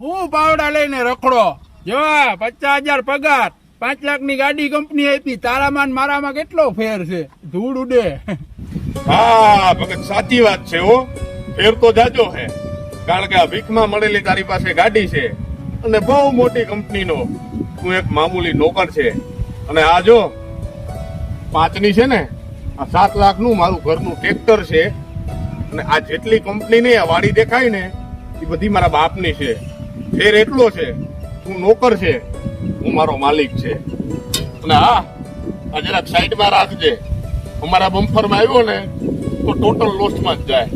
હું પાવડા લઈને રખડો જોવા 50,000 પગાર 5 લાખની ગાડી કંપની આપી તારામાં ને મારામાં કેટલો ફેર છે ધૂળ ઉડે. હા ભગત સાચી વાત છે હો. ફેર તો જાજો હે કારણ કે આ ભીખમાં મળેલી તારી પાસે ગાડી છે અને બહુ મોટી કંપનીનો તું એક મામૂલી નોકર છે. અને આ જો 5ની છે ને આ 7 લાખનું મારું ઘરનું ટ્રેક્ટર છે અને આ જેટલી કંપનીની આ વાડી દેખાય ને એ બધી મારા બાપની છે. ફેર એટલો છે તું નોકર છે હું મારો માલિક છે. અને હા આ જરાક સાઈડમાં રાખજે અમારા બમ્ફરમાં આવ્યો ને તો ટોટલ લોસ્ટમાં જ જાય.